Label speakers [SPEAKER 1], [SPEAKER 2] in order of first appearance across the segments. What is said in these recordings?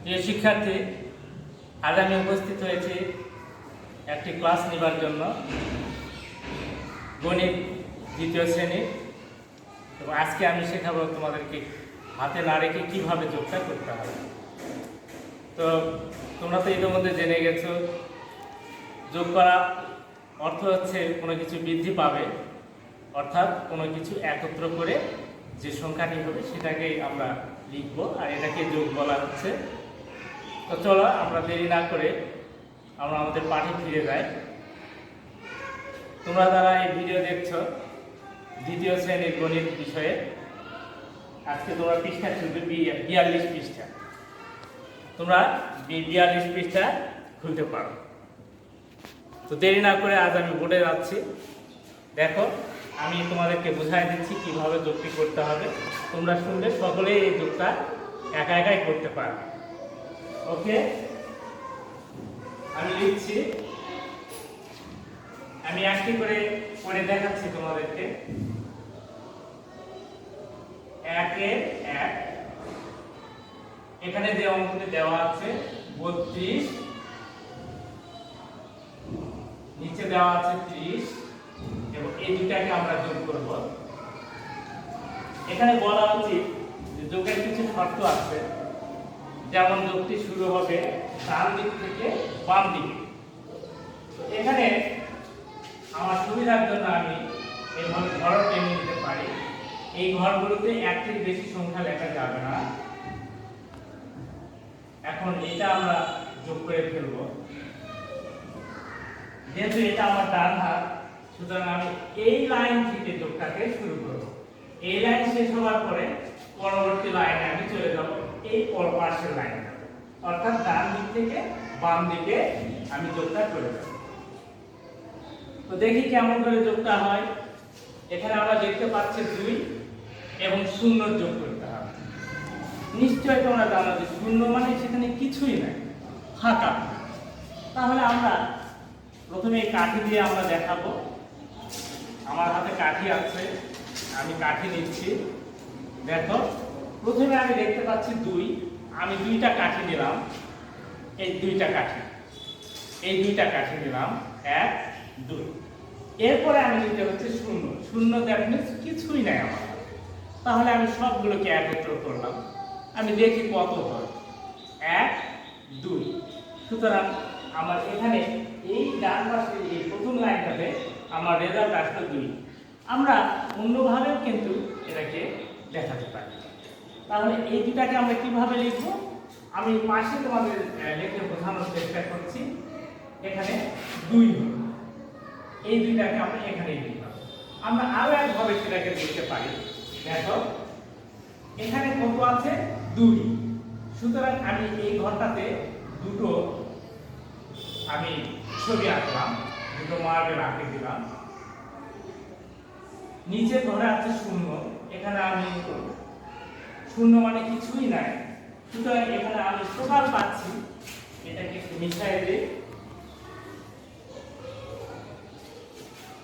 [SPEAKER 1] প্রিয় শিক্ষার্থী, আজ আমি উপস্থিত হয়েছি একটি ক্লাস নেবার জন্য, গণিত দ্বিতীয় শ্রেণীর। এবং আজকে আমি শেখাবো তোমাদেরকে হাতে না রেখে কীভাবে যোগটা করতে হবে। তো তোমরা তো ইতিমধ্যে জেনে গেছো, যোগ করা অর্থ হচ্ছে কোনো কিছু বৃদ্ধি পাবে, অর্থাৎ কোনো কিছু একত্র করে যে সংখ্যাটি হবে সেটাকেই আমরা লিখব, আর এটাকে যোগ বলা হচ্ছে। তো চলো আমরা দেরি না করে আমরা আমাদের পাঠে ফিরে যাই। তোমরা যারা এই ভিডিও দেখছো দ্বিতীয় শ্রেণীর গণিত বিষয়ে, আজকে তোমরা পৃষ্ঠা খুলবে 42 পৃষ্ঠা। তোমরা 42 পৃষ্ঠা খুলতে পারো। তো দেরি না করে আজ আমি বোর্ডে যাচ্ছি। দেখো, আমি তোমাদেরকে বুঝাই দিচ্ছি কিভাবে যোগটি করতে হবে। তোমরা শুনলে সকলেই এই যোগটা একা একাই করতে পারবে। ওকে, আমি লিখছি, আমি একটি করে করে দেখাচ্ছি তোমাদেরকে। 1 এর 1, এখানে যে অঙ্কটি দেওয়া আছে 32, নিচে দেওয়া আছে 30, এবং এই দুটাকে আমরা যোগ করব। এখানে বলা উচিত যে যোগের কিছু শর্ত আছে, যেমন যোগটি শুরু হবে ডান দিক থেকে বাম দিকে। এখানে আমার সুবিধার জন্য আমি এইভাবে ঘর টেনে নিতে পারি। এই ঘরগুলোতে একটির বেশি সংখ্যা লেখা যাবে না। এখন এটা আমরা যোগ করে ফেলব। যেহেতু এটা আমার ডান হাত, সুতরাং আমি এই লাইন থেকে যোগটাকে শুরু করব। এই লাইন শেষ হওয়ার পরে পরবর্তী লাইনে আমি চলে যাব এই পাশের লাইনে, অর্থাৎ ডান দিক থেকে বাম দিকে আমি যোগটা করে যাব। তো দেখি কেমন করে যোগটা হয়। এখানে আমরা দেখতে পাচ্ছি 2 এবং 0 যোগ করতে হবে। নিশ্চয়ই তোমরা জানো যে 0 মানে সেখানে কিছুই নাই, ফাঁকা। তাহলে আমরা প্রথমে এই কাঠি দিয়ে আমরা দেখাবো। আমার হাতে কাঠি আছে, আমি কাঠি নিচ্ছি। দেখো, প্রথমে আমি দেখতে পাচ্ছি 2, আমি 2টা কাঠি নিলাম। এই 2টা কাঠি, এই 2টা কাঠি নিলাম, 1 2। এরপরে আমি নিতে হচ্ছে 0। 0 দ্যাট মিন্স কিছুই নাই আমার। তাহলে আমি সবগুলোকে একত্র করলাম, আমি দেখি কত হয়। 1 2। সুতরাং আমার এখানে এই ডান পাশে এই প্রথম লাইনটাতে আমার রেজাল্ট আসলো 2। আমরা অন্যভাবেও কিন্তু এটাকে দেখাতে পারি। তাহলে এই দুটাকে আমরা কিভাবে লিখব, আমি পাশে তোমাদের লিখে বোঝানোর চেষ্টা করছি। এখানে 2 হলো, এই দুইটাকে আমরা এখানে লিখব। আমরা আরো একভাবে সেটাকে লিখতে পারি। দেখো, এখানে কত আছে 2, সুতরাং আমি এই ঘরটাতে দুটো আমি ছবি আঁকলাম, দুটো মার্বেল আঁকে দিলাম। নিচে ঘরে আছে 0, এখানে আমি 0 মানে কিছুই নাই, সুতরাং এখানে আমি টোটাল পাচ্ছি। এটাকে একটু মিশিয়ে দিই।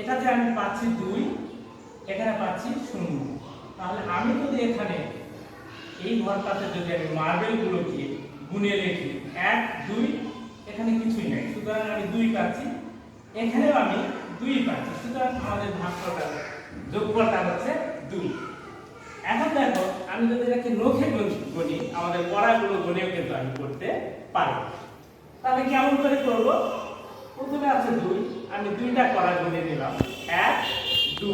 [SPEAKER 1] এটাতে আমি পাচ্ছি 2, এখানে পাচ্ছি 0। তাহলে আমি যদি এখানে এই ঘরটাতে যদি আমি মার্বেলগুলোকে গুণে লিখি 1 2, এখানে কিছুই নাই, সুতরাং আমি 2 পাচ্ছি। এখানেও আমি 2 পাচ্ছি, সুতরাং আমাদের ভাগফলটা যোগফলটা হচ্ছে 2। এখন দেখো, আমি যদি এটাকে নখে গুনি, আমাদের পড়াগুলো গুনেও কিন্তু আমি করতে পারি। তাহলে কেমন করে করব? প্রথমে আছে 2, আমি 2টা কড়া গুনে নিলাম, 1 2।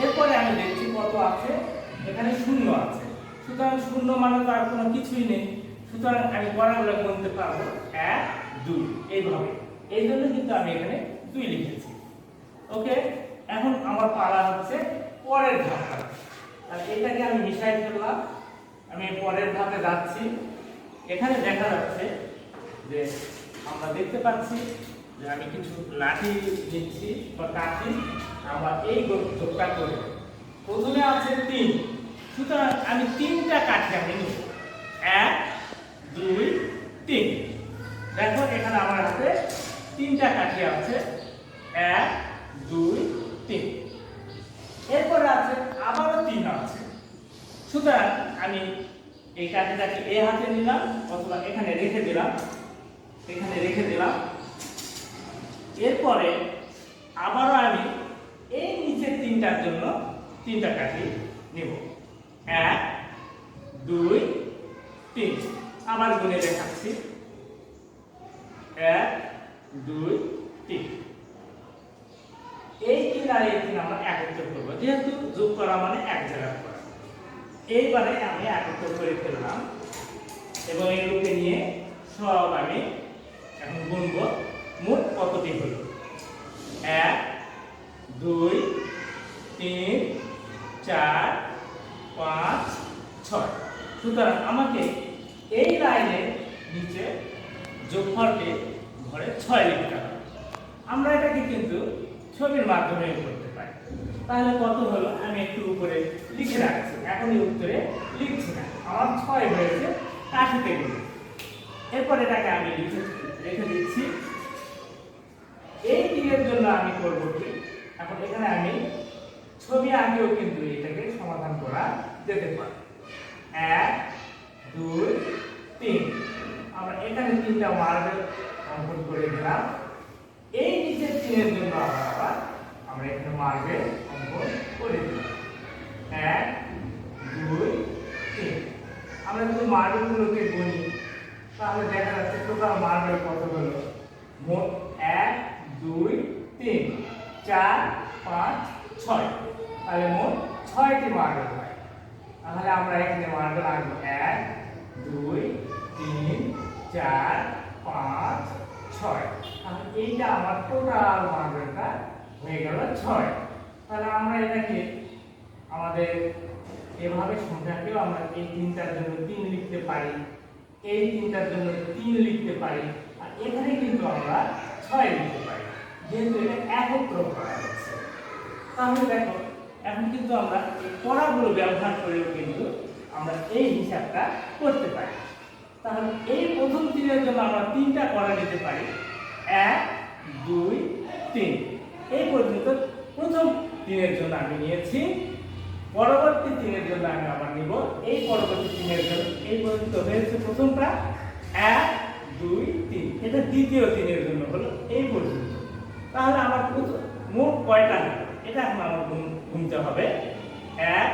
[SPEAKER 1] এরপরে আমি দেখছি কত আছে, এখানে 0 আছে, সুতরাং 0 মানে তো আর কোনো কিছুই নেই, সুতরাং আমি কড়াগুলো গুনতে পারবো 1 2 এইভাবে। এই জন্য কিন্তু আমি এখানে 2 লিখেছি। ওকে, এখন আমার পালা হচ্ছে পরের ধাপটা। তাহলে এটাকে আমি মিশাই ফেললাম, আমি পরের ধাপে যাচ্ছি। এখানে দেখা যাচ্ছে যে আমরা দেখতে পাচ্ছি যে আমি কিছু লাঠি নিচ্ছি বা কাঠি, আমরা এই যোগটা করি। প্রথমে আছে 3, সুতরাং আমি 3টা কাঠি আমি নিব, 1 2 3। দেখো, এখানে আমার হাতে 3টা কাঠি আছে, 1 2 3। এরপরে আছে আবারও 3 আছে, সুতরাং আমি এই কাঠিটাকে এই হাতে নিলাম অথবা এখানে রেখে দিলাম, এরপরে আবারও আমি এই নিচের তিনটার জন্য তিনটা কাঠি নিব। 1 2 3, আবার গুণে দেখাচ্ছি। 1 2 3, এই 3 আর এই 3 আমরা একত্র করব, যেহেতু যোগ করা মানে এক জায়গায় করা। এইবারে আমি একত্র করে ফেললাম এবং এগুলোকে নিয়ে সব আমি এখন গুনব। মোট কতটি হলো? 1 2 3 4 5 6। সুতরাং আমাকে এই লাইনের নিচে যোগফলটি ঘরে 6 লিখতে হবে। আমরা এটাকে কিন্তু ছবির মাধ্যমে করতে পারি। তাহলে কত হলো আমি একটু উপরে লিখে রাখছি, এখন এই উত্তরে লিখছি না, আমার 6 হয়েছে কাঠিতে গুলো। এরপর এটাকে আমি রেখে দিচ্ছি। এই দিকের জন্য আমি করব কি, এখন এখানে আমি ছবি আঁকেও কিন্তু এটাকে সমাধান করা যেতে পারে। 1 2 3, আমরা এখানে তিনটা মার্বেল অঙ্কন করে দিলাম। এই নিচের তিনের জন্য আবার আমরা এখানে মার্বেল অঙ্কন করে দিলাম। 1 2 3, আমরা যদি মার্বেলগুলোকে গুনি তাহলে দেখা যাচ্ছে টোটাল মার্বেল কত হলো? মোট 1 2 3 4 5 6, তাহলে মোট 6টি মার্বেল হয়। তাহলে আমরা এখানে মার্বেল আঁকবো 1 2 3 4 5 6, তাহলে এইটা আমার টোটাল মার্বেলটা হয়ে গেল 6। তাহলে আমরা এটাকে আমাদের এভাবে সংখ্যাকেও আমরা এই তিনটার জন্য 3 লিখতে পারি, এই তিনটার জন্য 3 লিখতে পারি, আর এখানে কিন্তু আমরা 6 লিখতে পারি, যেহেতু এটা একত্র করা হচ্ছে। তাহলে দেখো এখন কিন্তু আমরা এই পড়াগুলো ব্যবহার করেও কিন্তু আমরা এই হিসাবটা করতে পারি। তাহলে এই প্রথম তিনের জন্য আমরা 3টা করা নিতে পারি, 1 2 3, এই পর্যন্ত প্রথম তিনের জন্য আমি নিয়েছি। পরবর্তী তিনের জন্য আমি আবার নিব, এই পরবর্তী তিনের জন্য এই পর্যন্ত হয়েছে প্রথমটা 1 2 3, এটা দ্বিতীয় তিনের জন্য হলো এই পর্যন্ত। তাহলে আমার মোট কয়টা হলো এটা এখন আমার গুনতে হবে। 1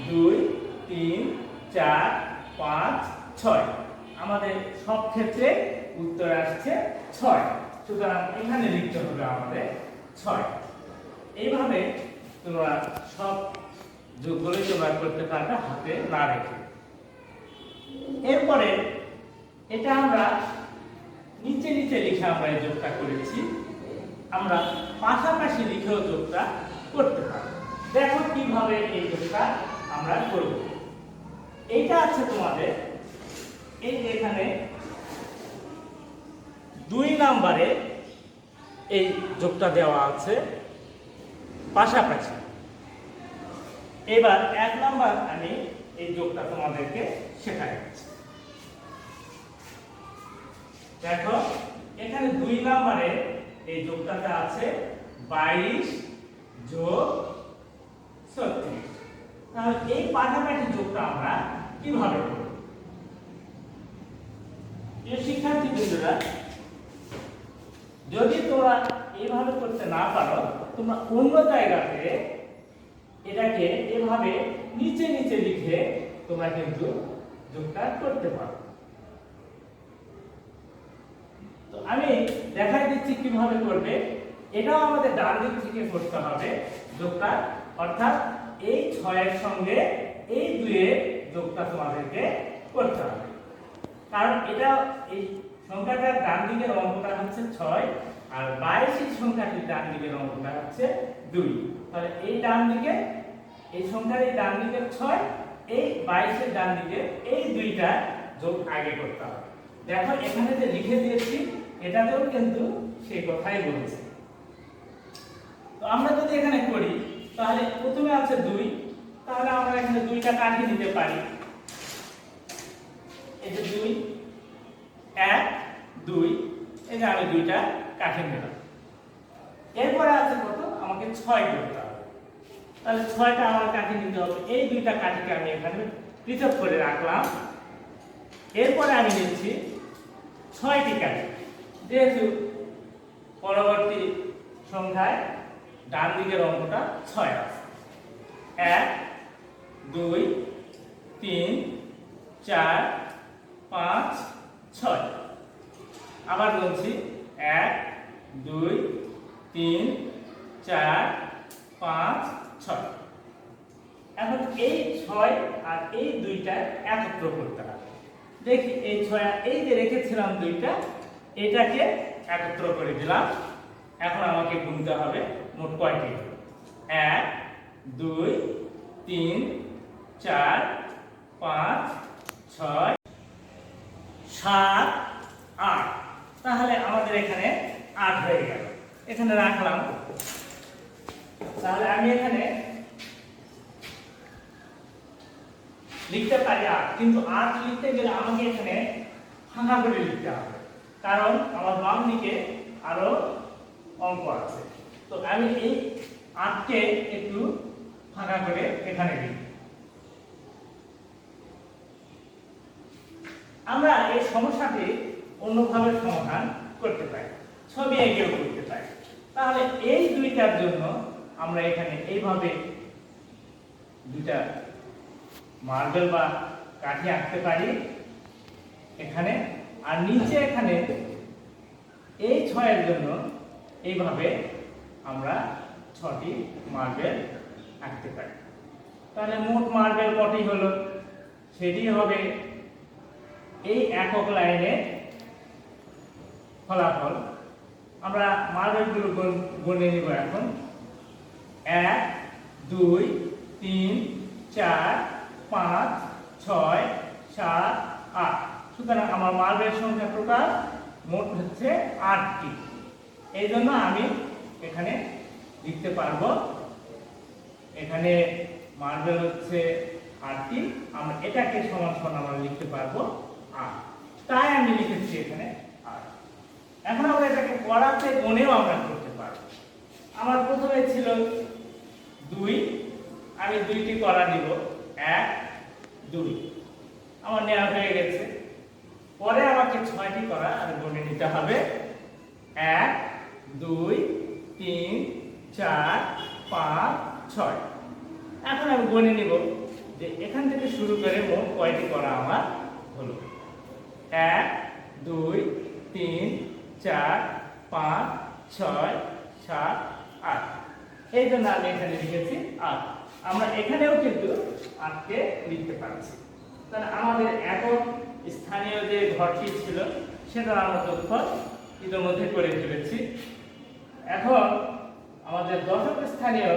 [SPEAKER 1] 2 3 4 5 6, আমাদের সব ক্ষেত্রে উত্তর আসছে 6। সুতরাং এখানে লিখতে হবে আমাদের 6। এইভাবে তোমরা সব যোগগুলো তোমরা করতে পারবে হাতে না রেখে। এরপরে এটা আমরা নিচে নিচে লিখে আমরা এই যোগটা করেছি, আমরা পাশাপাশি লিখেও যোগটা করতে পারি। দেখো কিভাবে এই যোগটা আমরা করব। এইটা আছে তোমাদের এই যে এখানে 2 নম্বরে এই যোগটা দেওয়া আছে পাশাপাশি। এবার 1 নাম্বার আমি এই যোগটা তোমাদেরকে শেখাই। দেখো এখানে 2 নম্বরে এই যোগটাতে আছে 22 যোগ 36। তাহলে এই পাশাপাশি যোগটা আমরা কিভাবে করব? এই শিক্ষার্থী বন্ধুরা, যদি তোমরা এইভাবে করতে না পারো, তোমরা অন্য জায়গাতে এটাকে এভাবে নিচে নিচে লিখে তোমরা কিন্তু যোগটা করতে পারো। তো আমি দেখাই দিচ্ছি কিভাবে করবে। এটাও আমাদের ডান দিক থেকে করতে হবে যোগটা, অর্থাৎ এই 6 এর সঙ্গে এই 2 এর যোগটা তোমাদেরকে করতে হবে। কারণ এটা এই সংখ্যাটার ডান দিকের অঙ্কটা হচ্ছে 6 আর 22 এর সংখ্যাটির ডান দিকের অঙ্কটা হচ্ছে 2। তাহলে এই ডান দিকে এই সংখ্যার এই ডান দিকের 6, এই 22 এর ডান দিকে এই 2টা যোগ আগে করতে হবে। দেখো এখানে যে লিখে দিয়েছি এটাতেও কিন্তু সেই কথাই বলছে। তো আমরা যদি এখানে করি তাহলে প্রথমে আছে 2, তাহলে আমরা এখানে 2টা কাটি দিতে পারি। এই যে 2 1 2, এই যে আমি 2টা কাটি নিলাম। এরপরে আছে কত? আমাকে 6 করতে হবে। তাহলে 6টা আমার কাটি নিতে হবে। এই 2টা কাঠিকে আমি এখানে পৃথক করে রাখলাম। এরপরে আমি নিচ্ছি 6টি কালি, যেহেতু পরবর্তী সংখ্যায় ডান দিকের অঙ্কটা 6 আছে। 1 2 3 4 5 6। আবার বলছি 1 2 3 4 5 6। এখন এই 6 আর এই 2টা একত্র করতে হবে। দেখি এই 6 আর এই যে রেখেছিলাম 2টা, এটাকে একত্র করে দিলাম। এখন আমাকে গুনতে হবে মোট কয়টি হলো। 1 2 3 4 5 6 7 8। তাহলে আমাদের এখানে 8 হয়ে গেল। এখানে রাখলাম। তাহলে আমি এখানে লিখতে পারি 8, কিন্তু 8 লিখতে গেলে আমাকে এখানে ফাঁকা করে লিখতে হবে, কারণ আমার বাম দিকে আরো অঙ্ক আছে। তো আমি এই 8কে একটু ফাঁকা করে এখানে লিখি। আমরা এই সমস্যাটি অন্যভাবে সমাধান করতে পারি, ছবি এঁকেও করতে পারি। তাহলে এই 2টার জন্য আমরা এখানে এইভাবে 2টা মার্বেল বা কাঠি আঁকতে পারি এখানে, আর নিচে এখানে এই 6 এর জন্য এইভাবে আমরা 6টি মার্বেল আঁকতে পারি। তাহলে মোট মার্বেল কটি হলো, সেটি হবে এই একক লাইনে ফলাফল। আমরা মার্বেলগুলো গুনে নিব এখন। 1 2 3 4 5 6 7 8। সুতরাং আমার মার্বেল সংখ্যা টোটাল মোট হচ্ছে 8টি। এই জন্য আমি এখানে লিখতে পারবো, এখানে মার্বেল হচ্ছে 8টি, আমরা এটাকে সমান সমান আমরা লিখতে পারবো 8। তাই আমি লিখেছি এখানে 8। এখন আমরা এটাকে কড়াতে গুণেও আমরা করতে পারবো। আমার প্রথমে ছিল 2, আমি 2টি কড়া দিব, 1 2 আমার নেওয়া হয়ে গেছে। পরে আমাকে 6টি কড়া আর গুণে নিতে হবে। 1 2 3 4 5 6। এখন আমি গুণে নিব যে এখান থেকে শুরু করে মোট কয়টি করা আমার হলো। 1 2 3 4 5 6 7 8। এই জন্য আমি এখানে লিখেছি 8। আমরা এখানেও কিন্তু 8কে লিখতে পারছি। তাহলে আমাদের একক স্থানীয় যে ঘরটি ছিল সেটা আমরা যোগফল ইতিমধ্যে করে ফেলেছি। এখন আমাদের দশক স্থানীয়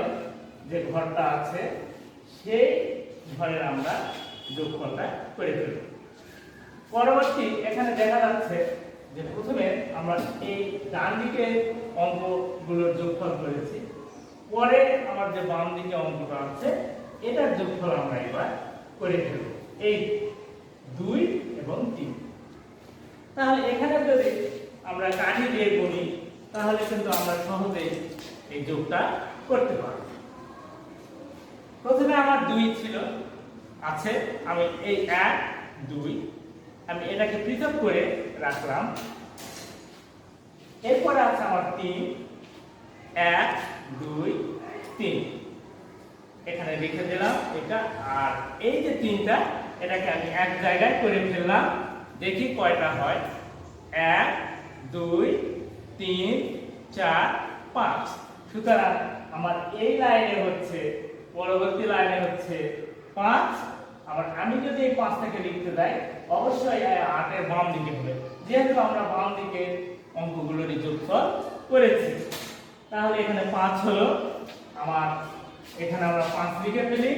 [SPEAKER 1] যে ঘরটা আছে সেই ঘরের আমরা যোগফলটা করে ফেলব। পরবর্তী এখানে দেখা যাচ্ছে যে প্রথমে আমরা এই ডান দিকে অঙ্কগুলোর যোগফল করেছি, পরে আমার যে বাম দিকে অঙ্কটা আছে এটার যোগফল আমরা এবার করে ফেলব, এই 2 এবং 3। তাহলে এখানে যদি আমরা কাঠি দিয়ে গুনি তাহলে কিন্তু আমরা সহজেই এই যোগটা করতে পারব। প্রথমে আমার 2 ছিল আছে, আমি এই 1 2 আমি এটাকে পৃথক করে রাখলাম। এরপরে আছে আমার 3 1 2 3 এখানে লিখে দিলাম এটা। আর এই যে 3টা এটাকে আমি এক জায়গায় করে ফেললাম, দেখি কয়টা হয়। 1 2 3 4 5। সুতরাং আমার এই লাইনে হচ্ছে, পরবর্তী লাইনে হচ্ছে 5। আবার আমি যদি এই 5 থেকে লিখতে যাই অবশ্যই 8 এর বাম দিকে হবে, যেহেতু আমরা বাম দিকে অঙ্কগুলোর যোগফল করেছি। তাহলে এখানে 5 হলো আমার, এখানে আমরা 5 লিখে ফেলি।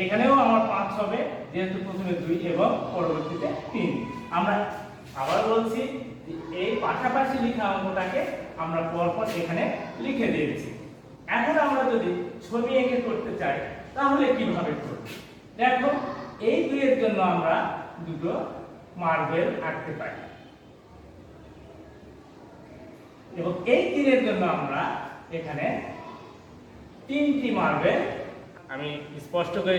[SPEAKER 1] এখানেও আমার 5 হবে, যেহেতু প্রথমে 2 এবং পরবর্তীতে 3। আমরা আবার বলছি এই পাশাপাশি লেখা অঙ্কটাকে আমরা পরপর এখানে লিখে দিয়েছি। এখন আমরা যদি ছবি এঁকে করতে চাই তাহলে কিভাবে করব? দেখো, এই 2 এর জন্য আমরা দুটো মার্বেল আঁকতে পারি, এবং এই 3 এর জন্য আমরা এখানে 3টি মার্বেল, আমি স্পষ্ট করে